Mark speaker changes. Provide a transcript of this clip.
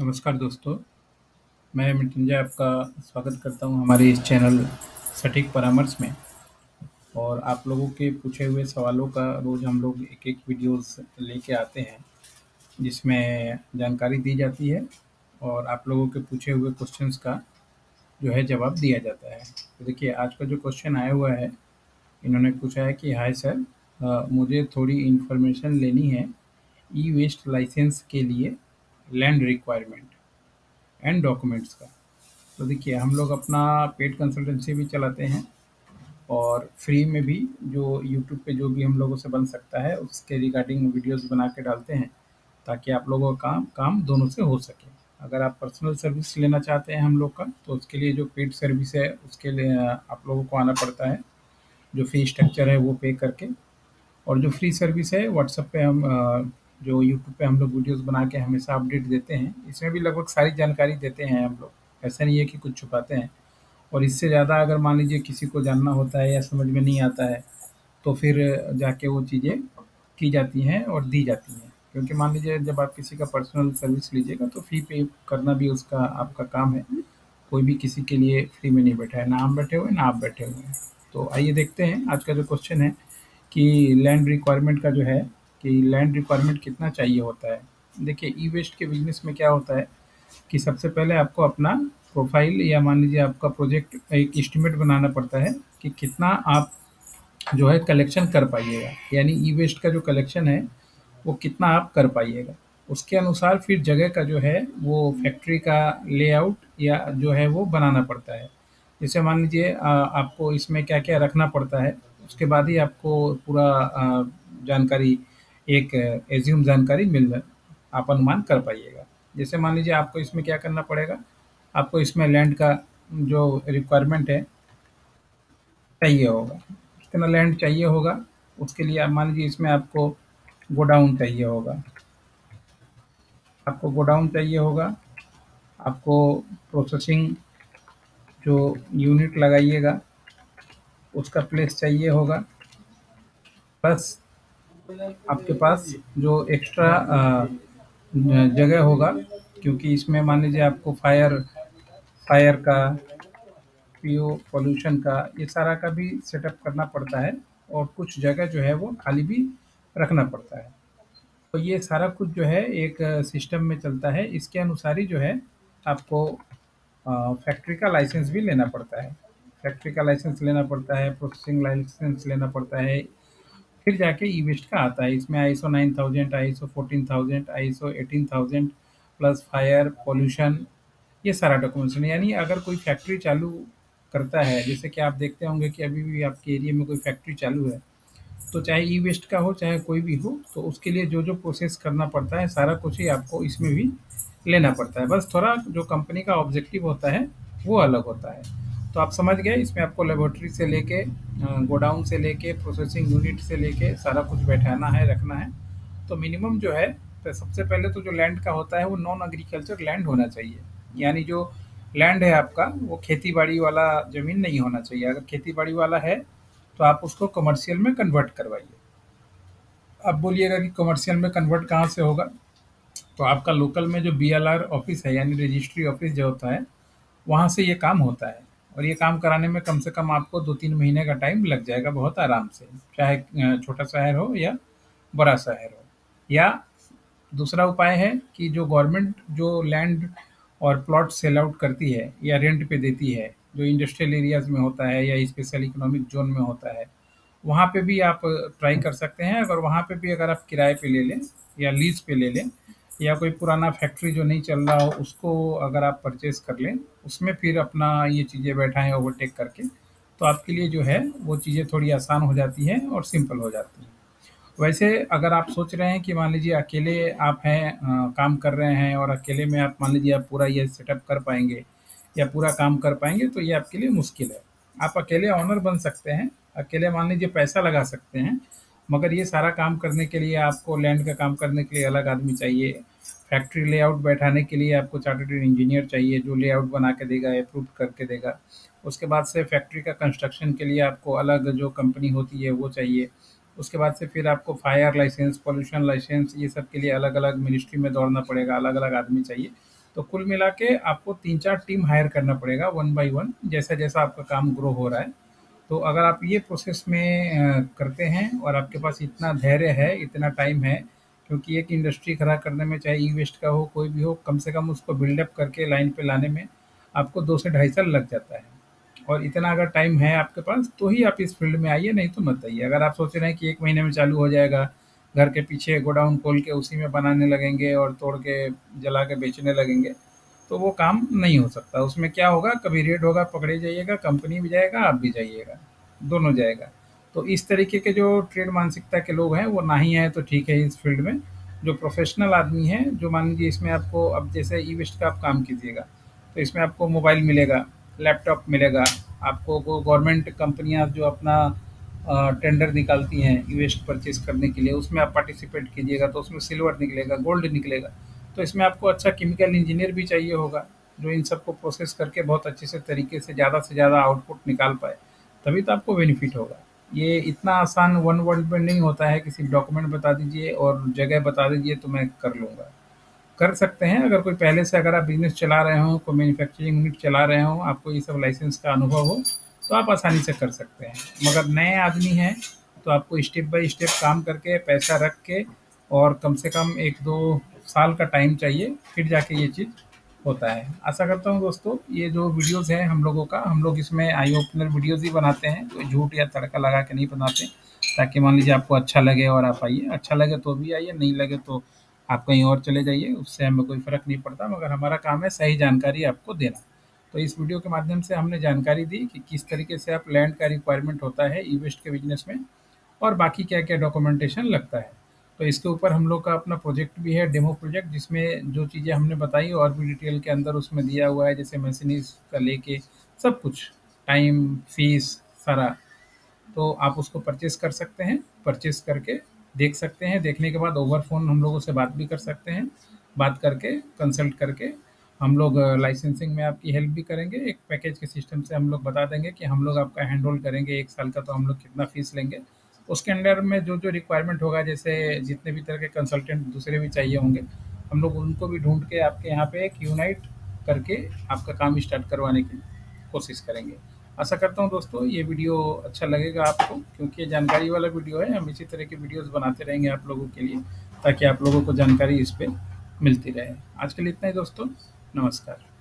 Speaker 1: नमस्कार दोस्तों, मैं मृत्युंजय आपका स्वागत करता हूं हमारे इस चैनल सटीक परामर्श में। और आप लोगों के पूछे हुए सवालों का रोज़ हम लोग एक-एक वीडियोज़ लेके आते हैं, जिसमें जानकारी दी जाती है और आप लोगों के पूछे हुए क्वेश्चंस का जो है जवाब दिया जाता है। तो देखिए आज का जो क्वेश्चन आया हुआ है, इन्होंने पूछा है कि हाय सर, मुझे थोड़ी इन्फॉर्मेशन लेनी है ई-वेस्ट लाइसेंस के लिए लैंड रिक्वायरमेंट एंड डॉक्यूमेंट्स का। तो देखिए हम लोग अपना पेड कंसल्टेंसी भी चलाते हैं और फ्री में भी जो यूट्यूब पे जो भी हम लोगों से बन सकता है उसके रिगार्डिंग वीडियोस बना के डालते हैं, ताकि आप लोगों का काम काम दोनों से हो सके। अगर आप पर्सनल सर्विस लेना चाहते हैं हम लोग का, तो उसके लिए जो पेड सर्विस है उसके लिए आप लोगों को आना पड़ता है, जो फी स्ट्रक्चर है वो पे करके। और जो फ्री सर्विस है व्हाट्सएप पे हम जो यूट्यूब पे हम लोग वीडियोस बना के हमेशा अपडेट देते हैं, इसमें भी लगभग सारी जानकारी देते हैं हम लोग। ऐसा नहीं है कि कुछ छुपाते हैं। और इससे ज़्यादा अगर मान लीजिए किसी को जानना होता है या समझ में नहीं आता है, तो फिर जाके वो चीज़ें की जाती हैं और दी जाती हैं। क्योंकि मान लीजिए जब आप किसी का पर्सनल सर्विस लीजिएगा तो फ़ी पे करना भी उसका आपका काम है। कोई भी किसी के लिए फ्री में नहीं बैठा है, ना हम बैठे हुए हैं, ना आप बैठे हुए हैं। तो आइए देखते हैं आज का जो क्वेश्चन है कि लैंड रिक्वायरमेंट का जो है, कि लैंड रिक्वायरमेंट कितना चाहिए होता है। देखिए ई वेस्ट के बिज़नेस में क्या होता है कि सबसे पहले आपको अपना प्रोफाइल या मान लीजिए आपका प्रोजेक्ट एक एस्टिमेट बनाना पड़ता है कि कितना आप जो है कलेक्शन कर पाइएगा, यानी ई वेस्ट का जो कलेक्शन है वो कितना आप कर पाइएगा। उसके अनुसार फिर जगह का जो है वो फैक्ट्री का लेआउट या जो है वो बनाना पड़ता है। जैसे मान लीजिए आपको इसमें क्या-क्या रखना पड़ता है, उसके बाद ही आपको पूरा जानकारी एक एज़्यूम जानकारी आप अनुमान कर पाइएगा। जैसे मान लीजिए आपको इसमें क्या करना पड़ेगा, आपको इसमें लैंड का जो रिक्वायरमेंट है चाहिए होगा। कितना लैंड चाहिए होगा, उसके लिए आप मान लीजिए इसमें आपको गोडाउन चाहिए होगा, आपको गोडाउन चाहिए होगा, आपको प्रोसेसिंग जो यूनिट लगाइएगा उसका प्लेस चाहिए होगा, प्लस आपके पास जो एक्स्ट्रा जगह होगा, क्योंकि इसमें मान लीजिए आपको फायर फायर का, पीओ पॉल्यूशन का, ये सारा का भी सेटअप करना पड़ता है और कुछ जगह जो है वो खाली भी रखना पड़ता है। तो ये सारा कुछ जो है एक सिस्टम में चलता है। इसके अनुसार ही जो है आपको फैक्ट्री का लाइसेंस भी लेना पड़ता है। फैक्ट्री का लाइसेंस लेना पड़ता है, प्रोसेसिंग लाइसेंस लेना पड़ता है, फिर जाके ई-वेस्ट का आता है। इसमें ISO 9000, ISO 14000, ISO 18000 plus fire, pollution, ये सारा डॉक्यूमेंटेशन। यानी अगर कोई फैक्ट्री चालू करता है, जैसे कि आप देखते होंगे कि अभी भी आपके एरिया में कोई फैक्ट्री चालू है, तो चाहे ई-वेस्ट का हो, चाहे कोई भी हो, तो उसके लिए जो-जो प्रोसेस करना पड़ता है, सारा कुछ ही आपको इसमें भी लेना पड़ता है। बस थोड़ा जो कंपनी का ऑब्जेक्टिव होता है, वो अलग होता है। तो आप समझ गए, इसमें आपको लेबोरेटरी से लेके गोडाउन से लेके प्रोसेसिंग यूनिट से लेके सारा कुछ बैठाना है, रखना है। तो मिनिमम जो है, तो सबसे पहले तो जो लैंड का होता है वो नॉन एग्रीकल्चर लैंड होना चाहिए। यानी जो लैंड है आपका वो खेती-बाड़ी वाला ज़मीन नहीं होना चाहिए। अगर खेती-बाड़ी वाला है, तो आप उसको कमर्शियल में कन्वर्ट करवाइए। अब बोलिएगा कि कमर्शियल में कन्वर्ट कहाँ से होगा? तो आपका लोकल में जो बीएलआर ऑफिस है, यानी रजिस्ट्री ऑफिस जो होता है, वहाँ से ये काम होता है। और ये काम कराने में कम से कम आपको 2-3 महीने का टाइम लग जाएगा बहुत आराम से, चाहे छोटा शहर हो या बड़ा शहर हो। या दूसरा उपाय है कि जो गवर्नमेंट जो लैंड और प्लॉट सेल आउट करती है या रेंट पे देती है, जो इंडस्ट्रियल एरियाज़ में होता है या स्पेशल इकोनॉमिक ज़ोन में होता है, वहाँ पे भी आप ट्राई कर सकते हैं। अगर वहाँ पे भी अगर आप किराए पे ले लें या लीज़ पे ले लें, या कोई पुराना फैक्ट्री जो नहीं चल रहा हो उसको अगर आप परचेज़ कर लें, उसमें फिर अपना ये चीज़ें बैठाएँ ओवरटेक करके, तो आपके लिए जो है वो चीज़ें थोड़ी आसान हो जाती हैं और सिंपल हो जाती हैं। वैसे अगर आप सोच रहे हैं कि मान लीजिए अकेले आप हैं, काम कर रहे हैं और अकेले में आप मान लीजिए आप पूरा ये सेटअप कर पाएँगे या पूरा काम कर पाएँगे, तो ये आपके लिए मुश्किल है। आप अकेले ओनर बन सकते हैं, अकेले मान लीजिए पैसा लगा सकते हैं, मगर ये सारा काम करने के लिए आपको लैंड का काम करने के लिए अलग आदमी चाहिए। फैक्ट्री लेआउट बैठाने के लिए आपको चार्टर्ड इंजीनियर चाहिए, जो लेआउट बना के देगा, अप्रूव करके देगा। उसके बाद से फैक्ट्री का कंस्ट्रक्शन के लिए आपको अलग जो कंपनी होती है वो चाहिए। उसके बाद से फिर आपको फायर लाइसेंस, पॉल्यूशन लाइसेंस, ये सब के लिए अलग-अलग मिनिस्ट्री में दौड़ना पड़ेगा, अलग-अलग आदमी चाहिए। तो कुल मिला के आपको 3-4 टीम हायर करना पड़ेगा वन बाय वन, जैसा-जैसा आपका काम ग्रो हो रहा है। तो अगर आप ये प्रोसेस में करते हैं और आपके पास इतना धैर्य है, इतना टाइम है, क्योंकि एक इंडस्ट्री खड़ा करने में चाहे ई-वेस्ट का हो, कोई भी हो, कम से कम उसको बिल्डअप करके लाइन पे लाने में आपको 2 से ढाई साल लग जाता है। और इतना अगर टाइम है आपके पास तो ही आप इस फील्ड में आइए, नहीं तो मत आइए। अगर आप सोच रहे हैं कि 1 महीने में चालू हो जाएगा, घर के पीछे गोडाउन खोल के उसी में बनाने लगेंगे और तोड़ के जला के बेचने लगेंगे, तो वो काम नहीं हो सकता। उसमें क्या होगा, कभी रेड होगा, पकड़े जाइएगा, कंपनी भी जाएगा, आप भी जाइएगा, दोनों जाएगा। तो इस तरीके के जो ट्रेड मानसिकता के लोग हैं वो ना ही आए तो ठीक है इस फील्ड में। जो प्रोफेशनल आदमी है, जो मान लीजिए इसमें आपको, अब जैसे ई वेस्ट का आप काम कीजिएगा, तो इसमें आपको मोबाइल मिलेगा, लैपटॉप मिलेगा, आपको वो गवर्नमेंट कंपनियां जो अपना टेंडर निकालती हैं ई वेस्ट परचेज करने के लिए, उसमें आप पार्टिसिपेट कीजिएगा तो उसमें सिल्वर निकलेगा, गोल्ड निकलेगा। तो इसमें आपको अच्छा केमिकल इंजीनियर भी चाहिए होगा, जो इन सबको प्रोसेस करके बहुत अच्छे से तरीके से ज़्यादा आउटपुट निकाल पाए, तभी तो आपको बेनिफिट होगा। ये इतना आसान वन वर्ड में नहीं होता है कि सिर्फ डॉक्यूमेंट बता दीजिए और जगह बता दीजिए तो मैं कर लूँगा। कर सकते हैं अगर कोई पहले से, अगर आप बिज़नेस चला रहे हो, कोई मैन्युफैक्चरिंग यूनिट चला रहे हो, आपको ये सब लाइसेंस का अनुभव हो, तो आप आसानी से कर सकते हैं। मगर नए आदमी हैं, तो आपको स्टेप बाय स्टेप काम करके, पैसा रख के और कम से कम 1-2 साल का टाइम चाहिए, फिर जाके ये चीज़ होता है। आशा करता हूँ दोस्तों, ये जो वीडियोज़ हैं हम लोगों का, हम लोग इसमें आई ओपनर वीडियोज़ ही बनाते हैं, कोई झूठ या तड़का लगा के नहीं बनाते, ताकि मान लीजिए आपको अच्छा लगे और आप आइए, अच्छा लगे तो भी आइए, नहीं लगे तो आप कहीं और चले जाइए, उससे हमें कोई फ़र्क नहीं पड़ता, मगर हमारा काम है सही जानकारी आपको देना। तो इस वीडियो के माध्यम से हमने जानकारी दी कि किस तरीके से आप लैंड का रिक्वायरमेंट होता है ई वेस्ट के बिजनेस में, और बाकी क्या-क्या डॉक्यूमेंटेशन लगता है। तो इसके ऊपर हम लोग का अपना प्रोजेक्ट भी है, डेमो प्रोजेक्ट, जिसमें जो चीज़ें हमने बताई और भी डिटेल के अंदर उसमें दिया हुआ है, जैसे मशीनरीज़ का लेके सब कुछ, टाइम, फीस, सारा। तो आप उसको परचेज़ कर सकते हैं, परचेज़ करके देख सकते हैं, देखने के बाद ओवर फ़ोन हम लोगों से बात भी कर सकते हैं। बात करके, कंसल्ट करके हम लोग लाइसेंसिंग में आपकी हेल्प भी करेंगे। एक पैकेज के सिस्टम से हम लोग बता देंगे कि हम लोग आपका हैंड होल्ड करेंगे 1 साल का, तो हम लोग कितना फ़ीस लेंगे। उसके अंडर में जो-जो रिक्वायरमेंट होगा, जैसे जितने भी तरह के कंसल्टेंट दूसरे भी चाहिए होंगे, हम लोग उनको भी ढूँढ के आपके यहाँ पे एक यूनाइट करके आपका काम स्टार्ट करवाने की कोशिश करेंगे। आशा करता हूँ दोस्तों ये वीडियो अच्छा लगेगा आपको, क्योंकि ये जानकारी वाला वीडियो है। हम इसी तरह की वीडियोज़ बनाते रहेंगे आप लोगों के लिए, ताकि आप लोगों को जानकारी इस पे मिलती रहे। आज के लिए इतना ही दोस्तों, नमस्कार।